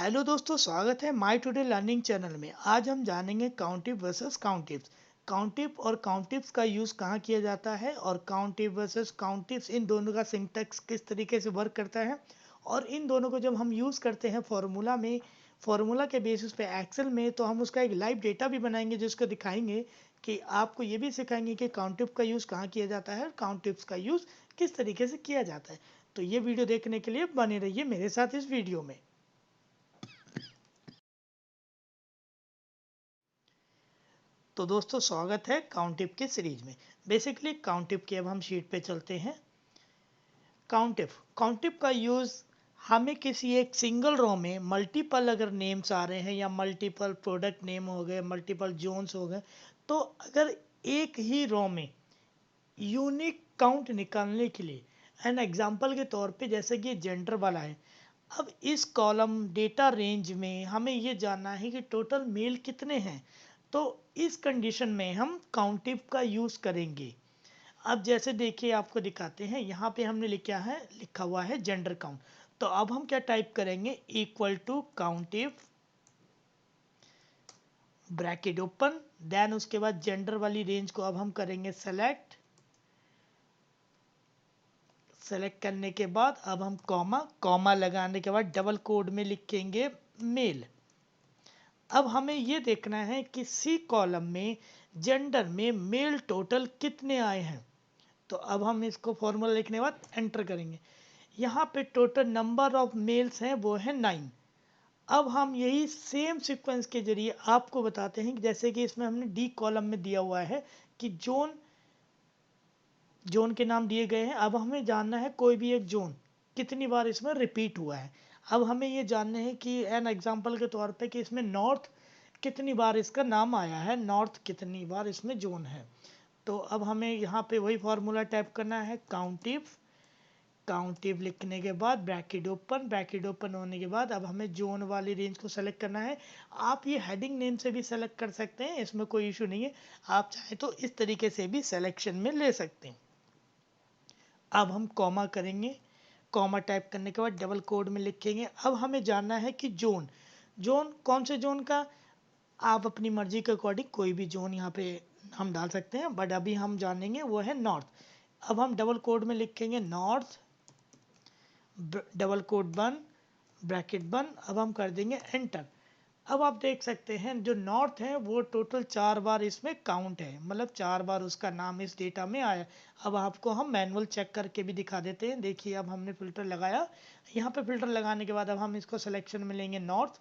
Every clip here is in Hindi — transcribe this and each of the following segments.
हेलो दोस्तों, स्वागत है माय टुडे लर्निंग चैनल में। आज हम जानेंगे काउंटिव वर्सेस काउंटिव्स। काउंटिव और काउंटिव्स का यूज़ कहाँ किया जाता है और काउंटिव वर्सेस काउंटिव्स इन दोनों का सिंटैक्स किस तरीके से वर्क करता है, और इन दोनों को जब हम यूज़ करते हैं फार्मूला के बेसिस पे एक्सेल में, तो हम उसका एक लाइव डेटा भी बनाएंगे जिसको दिखाएंगे कि आपको ये भी सिखाएंगे कि काउंटिव का यूज़ कहाँ किया जाता है और काउंटिव्स का यूज़ किस तरीके से किया जाता है। तो ये वीडियो देखने के लिए बने रहिए मेरे साथ इस वीडियो में। तो दोस्तों, स्वागत है काउंटिव के सीरीज में। बेसिकली काउंटिव की अब हम शीट पे चलते हैं। काउंटिव काउंटिव का यूज़ हमें किसी एक सिंगल रो में मल्टीपल अगर नेम्स आ रहे हैं या मल्टीपल प्रोडक्ट नेम हो गए, मल्टीपल जोन्स हो गए, तो अगर एक ही रो में यूनिक काउंट निकालने के लिए एन एग्जांपल के तौर पे जैसे कि जेंडर वाला है। अब इस कॉलम डेटा रेंज में हमें ये जानना है कि टोटल मेल कितने हैं, तो इस कंडीशन में हम काउंटिव का यूज़ करेंगे। अब जैसे देखिए, आपको दिखाते हैं, यहाँ पे हमने लिखा हुआ है जेंडर काउंट। तो अब हम क्या टाइप करेंगे, equal to countif bracket open, then उसके बाद जेंडर वाली रेंज को अब हम करेंगे सेलेक्ट। सेलेक्ट करने के बाद अब हम कॉमा लगाने के बाद डबल कोड में लिखेंगे मेल। अब हमें ये देखना है कि सी कॉलम में जेंडर में मेल टोटल कितने आए हैं। तो अब हम इसको फॉर्मूला लिखने के बाद एंटर करेंगे। यहाँ पे टोटल नंबर ऑफ मेल्स हैं वो है 9। अब हम यही सेम सीक्वेंस के जरिए आपको बताते हैं कि जैसे कि इसमें हमने डी कॉलम में दिया हुआ है कि जोन जोन के नाम दिए गए हैं। अब हमें जानना है कोई भी एक जोन कितनी बार इसमें रिपीट हुआ है। अब हमें ये जानना है कि एन एग्जांपल के तौर पे कि इसमें नॉर्थ कितनी बार इसका नाम आया है, नॉर्थ कितनी बार इसमें जोन है। तो अब हमें यहाँ पे वही फार्मूला टाइप करना है, काउंटिव। काउंटिव लिखने के बाद ब्रैकेट ओपन होने के बाद अब हमें जोन वाली रेंज को सेलेक्ट करना है। आप ये हेडिंग नेम से भी सेलेक्ट कर सकते हैं, इसमें कोई इशू नहीं है। आप चाहे तो इस तरीके से भी सिलेक्शन में ले सकते हैं। अब हम कॉमा करेंगे। कॉमा टाइप करने के बाद डबल कोड में लिखेंगे। अब हमें जानना है कि जोन जोन कौन से जोन का। आप अपनी मर्जी के अकॉर्डिंग कोई भी जोन यहाँ पे हम डाल सकते हैं, बट अभी हम जानेंगे वो है नॉर्थ। अब हम डबल कोड में लिखेंगे नॉर्थ, डबल कोड बंद, ब्रैकेट बंद। अब हम कर देंगे एंटर। अब आप देख सकते हैं जो नॉर्थ है वो टोटल 4 बार इसमें काउंट है, मतलब 4 बार उसका नाम इस डेटा में आया। अब आपको हम मैनुअल चेक करके भी दिखा देते हैं। देखिए, अब हमने फ़िल्टर लगाया। यहाँ पे फ़िल्टर लगाने के बाद अब हम इसको सिलेक्शन में लेंगे नॉर्थ।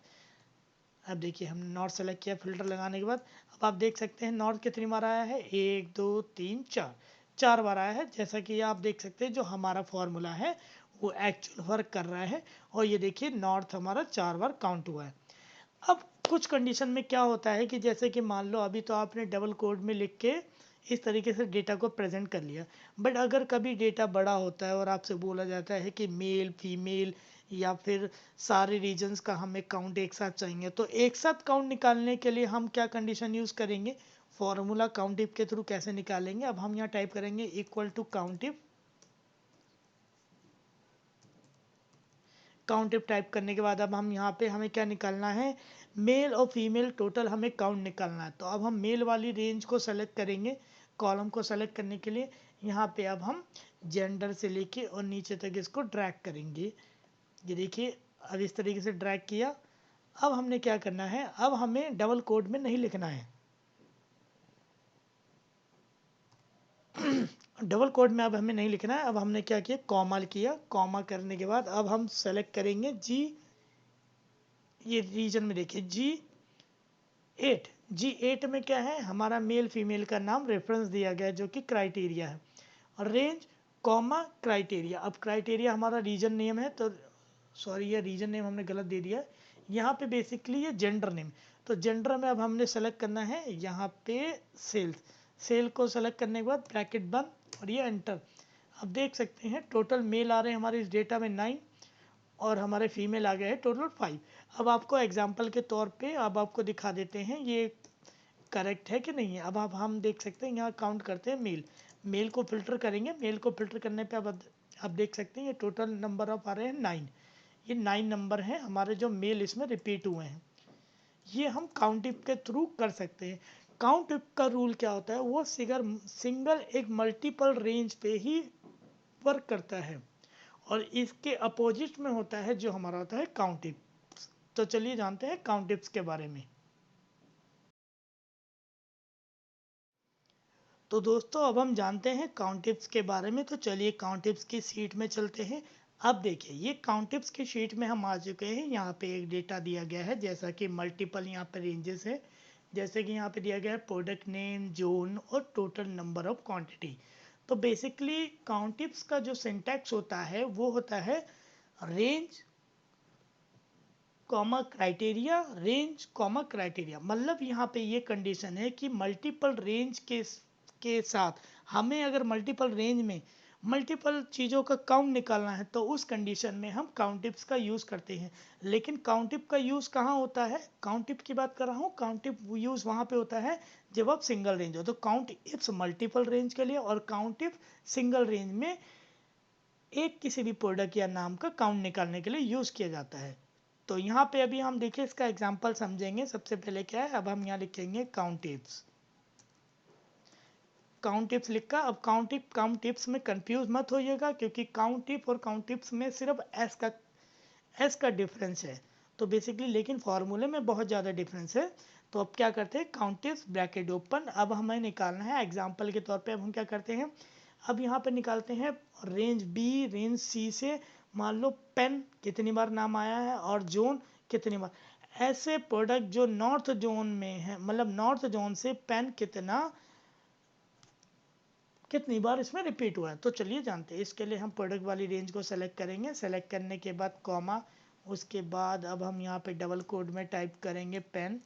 अब देखिए, हमने नॉर्थ सेलेक्ट किया फ़िल्टर लगाने के बाद। अब आप देख सकते हैं नॉर्थ कितनी बार आया है, 1 2 3 4, 4 बार आया है। जैसा कि आप देख सकते हैं जो हमारा फॉर्मूला है वो एक्चुअल वर्क कर रहा है। और ये देखिए, नॉर्थ हमारा 4 बार काउंट हुआ है। अब कुछ कंडीशन में क्या होता है कि जैसे कि मान लो अभी तो आपने डबल कोड में लिख के इस तरीके से डेटा को प्रेजेंट कर लिया, बट अगर कभी डेटा बड़ा होता है और आपसे बोला जाता है कि मेल फीमेल या फिर सारे रीजन्स का हमें काउंट एक साथ चाहिए, तो एक साथ काउंट निकालने के लिए हम क्या कंडीशन यूज़ करेंगे, फॉर्मूला काउंटिव के थ्रू कैसे निकालेंगे। अब हम यहाँ टाइप करेंगे इक्वल टू काउंटिव। काउंटिव टाइप करने के बाद अब हम यहाँ पे हमें क्या निकालना है, मेल और फीमेल टोटल हमें काउंट निकालना है। तो अब हम मेल वाली रेंज को सेलेक्ट करेंगे। कॉलम को सेलेक्ट करने के लिए यहाँ पे अब हम जेंडर से लेके और नीचे तक इसको ड्रैग करेंगे। ये देखिए, अब इस तरीके से ड्रैग किया। अब हमने क्या करना है, अब हमें डबल कोड में नहीं लिखना है। डबल कोड में अब हमें नहीं लिखना है। अब हमने क्या किया, कॉमा किया। कॉमा करने के बाद अब हम सेलेक्ट करेंगे जी, ये रीजन में देखिए G8। G8 में क्या है, हमारा मेल फीमेल का नाम रेफरेंस दिया गया है जो कि क्राइटेरिया है। और रेंज कॉमा क्राइटेरिया। अब क्राइटेरिया हमारा रीजन नेम है, तो सॉरी, ये रीजन नेम हमने गलत दे दिया। यहाँ पे बेसिकली ये जेंडर नेम। तो जेंडर में अब हमने सेलेक्ट करना है यहाँ पे सेल्स। सेल को सेलेक्ट करने के बाद ब्रैकेट बंद और ये एंटर। अब देख सकते हैं टोटल मेल आ रहे हैं हमारे इस डेटा में 9 और हमारे फीमेल आ गए हैं टोटल 5। अब आपको एग्जाम्पल के तौर पे अब आपको दिखा देते हैं ये करेक्ट है कि नहीं है। अब आप हम देख सकते हैं यहाँ काउंट करते हैं मेल। मेल को फिल्टर करेंगे। मेल को फिल्टर करने पे अब आप देख सकते हैं ये टोटल नंबर ऑफ आ रहे हैं 9। ये 9 नंबर हैं हमारे जो मेल इसमें रिपीट हुए हैं। ये हम काउंट इफ के थ्रू कर सकते हैं। काउंट इफ का रूल क्या होता है, वो सिंगल एक मल्टीपल रेंज पे ही वर्क करता है और इसके अपोजिट में होता है जो हमारा होता है काउंट इफ। तो चलिए जानते हैं काउंट इफ्स के बारे में। तो दोस्तों अब हम जानते हैं काउंट टिप्स के बारे में, तो चलिए काउंट टिप्स की शीट में चलते हैं। अब देखिए ये काउंट टिप्स की शीट में हम आ चुके हैं। यहाँ पे एक डेटा दिया गया है, जैसा कि मल्टीपल यहाँ पे रेंजेस है, जैसे कि यहाँ पे दिया गया है प्रोडक्ट नेम, जोन और टोटल नंबर ऑफ क्वांटिटी। तो बेसिकली काउंट टिप्स का जो सिंटैक्स होता है वो होता है range comma criteria, range comma criteria. मतलब यहाँ पे ये कंडीशन है कि मल्टीपल रेंज के साथ हमें अगर मल्टीपल रेंज में मल्टीपल चीज़ों का काउंट निकालना है तो उस कंडीशन में हम काउंट टिप्स का यूज़ करते हैं। लेकिन काउंट टिप का यूज़ कहाँ होता है, काउंट टिप की बात कर रहा हूँ, काउंट टिप यूज़ वहाँ पे होता है जब आप सिंगल रेंज हो। तो काउंट इप्स मल्टीपल रेंज के लिए और काउंट टिप सिंगल रेंज में एक किसी भी प्रोडक्ट या नाम का काउंट निकालने के लिए यूज़ किया जाता है। तो यहाँ पे अभी हम देखिए इसका एग्जांपल समझेंगे। सबसे पहले क्या है, अब हम यहाँ लिखेंगे काउंट टिप्स। काउंट टिप्स लिखा। अब काउंट टिप्स में कंफ्यूज मत होइएगा, क्योंकि काउंट टिप और काउंट टिप्स में सिर्फ एस का डिफरेंस है। तो बेसिकली लेकिन फॉर्मूले में बहुत ज़्यादा डिफरेंस है। तो अब क्या करते हैं, काउंट टिप्स ब्रैकेट ओपन। अब हमें निकालना है एग्जाम्पल के तौर पे। अब हम क्या करते हैं, अब यहाँ पे निकालते हैं रेंज बी रेंज सी से। मान लो पेन कितनी बार नाम आया है और जोन कितनी बार। ऐसे प्रोडक्ट जो नॉर्थ जोन में है, मतलब नॉर्थ जोन से पेन कितनी बार इसमें रिपीट हुआ है। तो चलिए जानते हैं। इसके लिए हम प्रोडक्ट वाली रेंज को सेलेक्ट करेंगे। सेलेक्ट करने के बाद कॉमा, उसके बाद अब हम यहाँ पे डबल कोड में टाइप करेंगे पेन,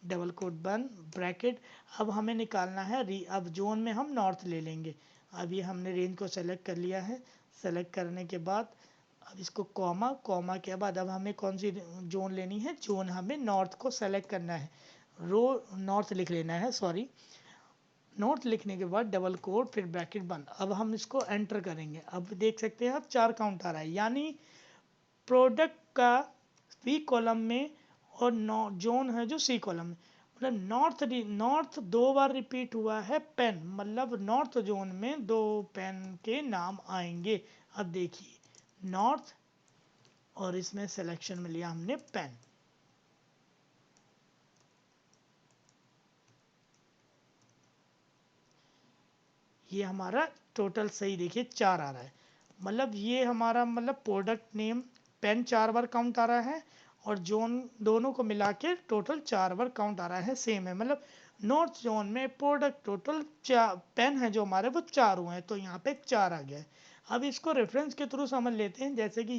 डबल कोड बंद, ब्रैकेट। अब हमें निकालना है अब जोन में हम नॉर्थ ले लेंगे। अब ये हमने रेंज को सेलेक्ट कर लिया है। सेलेक्ट करने के बाद अब इसको कॉमा, कॉमा के बाद अब हमें कौन सी जोन लेनी है, जोन हमें नॉर्थ को सेलेक्ट करना है। रो नॉर्थ लिख लेना है, सॉरी। नॉर्थ लिखने के बाद डबल कोड फिर ब्रैकेट बंद। अब हम इसको एंटर करेंगे। अब देख सकते हैं आप 4 काउंट आ रहा है, यानी प्रोडक्ट का बी कॉलम में और जोन है जो सी कॉलम में। मतलब नॉर्थ 2 बार रिपीट हुआ है पेन, मतलब नॉर्थ जोन में 2 पेन के नाम आएंगे। अब देखिए नॉर्थ, और इसमें सिलेक्शन में लिया हमने पेन। ये हमारा टोटल सही देखिए 4 आ रहा है। मतलब ये हमारा मतलब प्रोडक्ट नेम पेन 4 बार काउंट आ रहा है और जोन दोनों को मिला के टोटल 4 बार काउंट आ रहा है, सेम है। मतलब नॉर्थ जोन में प्रोडक्ट टोटल 4 पेन है जो हमारे वो 4 हुए हैं, तो यहाँ पे 4 आ गया है। अब इसको रेफरेंस के थ्रू समझ लेते हैं। जैसे कि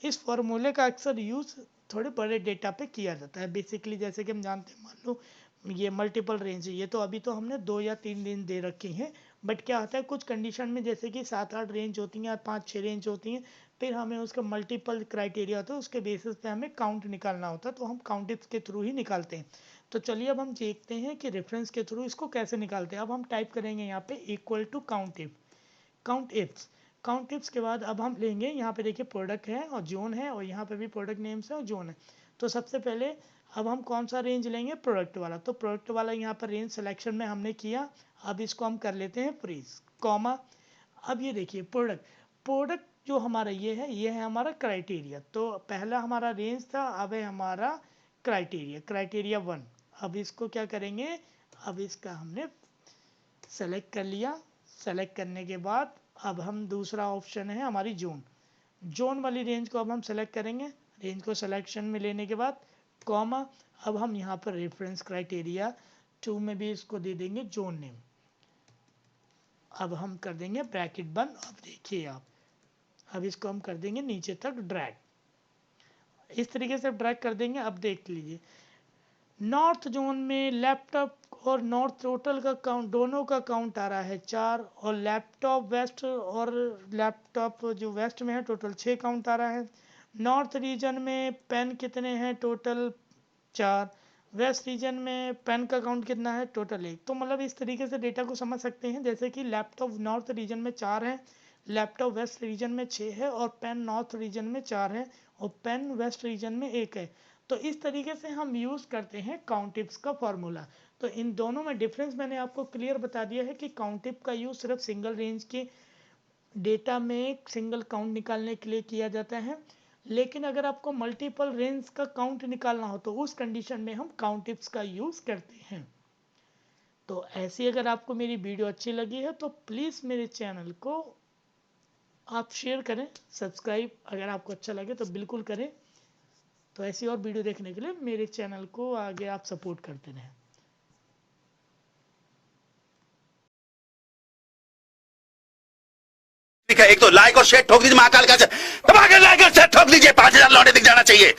इस फॉर्मूले का अक्सर यूज़ थोड़े बड़े डेटा पे किया जाता है। बेसिकली जैसे कि हम जानते हैं, मान लो ये मल्टीपल रेंज है, ये तो अभी तो हमने 2 या 3 दिन दे रखे हैं। बट क्या होता है कुछ कंडीशन में, जैसे कि 7-8 रेंज होती हैं, 5-6 रेंज होती हैं, फिर हमें उसका मल्टीपल क्राइटेरिया होता है, उसके बेसिस पे हमें काउंट निकालना होता है, तो हम काउंट इफ्स के थ्रू ही निकालते हैं। तो चलिए अब हम देखते हैं कि रेफरेंस के थ्रू इसको कैसे निकालते हैं। अब हम टाइप करेंगे यहाँ पे equal to count ifs. Count tips के बाद अब हम लेंगे, यहाँ पे देखिए प्रोडक्ट है और जोन है, और यहाँ पे भी प्रोडक्ट नेम्स है और जोन है। तो सबसे पहले अब हम कौन सा रेंज लेंगे, प्रोडक्ट वाला। तो प्रोडक्ट वाला यहाँ पर रेंज सिलेक्शन में हमने किया। अब इसको हम कर लेते हैं फ्रीज, कॉमा। अब ये देखिए प्रोडक्ट, प्रोडक्ट जो हमारा ये है हमारा क्राइटेरिया। तो पहला हमारा रेंज था, अब है हमारा क्राइटेरिया 1। अब इसको क्या करेंगे, अब इसका हमने सेलेक्ट कर लिया। सेलेक्ट करने के बाद अब हम दूसरा ऑप्शन है हमारी जोन वाली रेंज को अब हम सेलेक्ट करेंगे। रेंज को सिलेक्शन में लेने के बाद कॉमा, अब हम यहाँ पर रेफरेंस क्राइटेरिया 2 में भी इसको दे देंगे जोन नेम। अब हम कर देंगे ब्रैकेट बंद। अब देखिए आप, अब इसको हम कर देंगे नीचे तक ड्रैग, इस तरीके से ड्रैग कर देंगे। अब देख लीजिए नॉर्थ जोन में लैपटॉप और नॉर्थ टोटल का काउंट, दोनों का काउंट आ रहा है 4, और लैपटॉप वेस्ट और लैपटॉप जो वेस्ट में है टोटल 6 काउंट आ रहा है। नॉर्थ रीजन में पेन कितने हैं, टोटल 4। वेस्ट रीजन में पेन का काउंट कितना है, टोटल 1। तो मतलब इस तरीके से डेटा को समझ सकते हैं। जैसे कि लैपटॉप नॉर्थ रीजन में 4 है, लैपटॉप वेस्ट रीजन में 6 है और पेन नॉर्थ रीजन में 4 है और पेन वेस्ट रीजन में 1 है। तो इस तरीके से हम यूज़ करते हैं काउंटिप्स का फॉर्मूला। तो इन दोनों में डिफरेंस मैंने आपको क्लियर बता दिया है कि काउंटिप का यूज़ सिर्फ सिंगल रेंज के डेटा में सिंगल काउंट निकालने के लिए किया जाता है, लेकिन अगर आपको मल्टीपल रेंज का काउंट निकालना हो तो उस कंडीशन में हम काउंटिप्स का यूज़ करते हैं। तो ऐसी अगर आपको मेरी वीडियो अच्छी लगी है तो प्लीज़ मेरे चैनल को आप शेयर करें, सब्सक्राइब अगर आपको अच्छा लगे तो बिल्कुल करें। तो ऐसी और वीडियो देखने के लिए मेरे चैनल को आगे आप सपोर्ट करते रहें। एक तो लाइक और शेयर ठोक दीजिए, महाकाल का दबा के लाइक और शेयर ठोक दीजिए, 5000 लौटे दिख जाना चाहिए।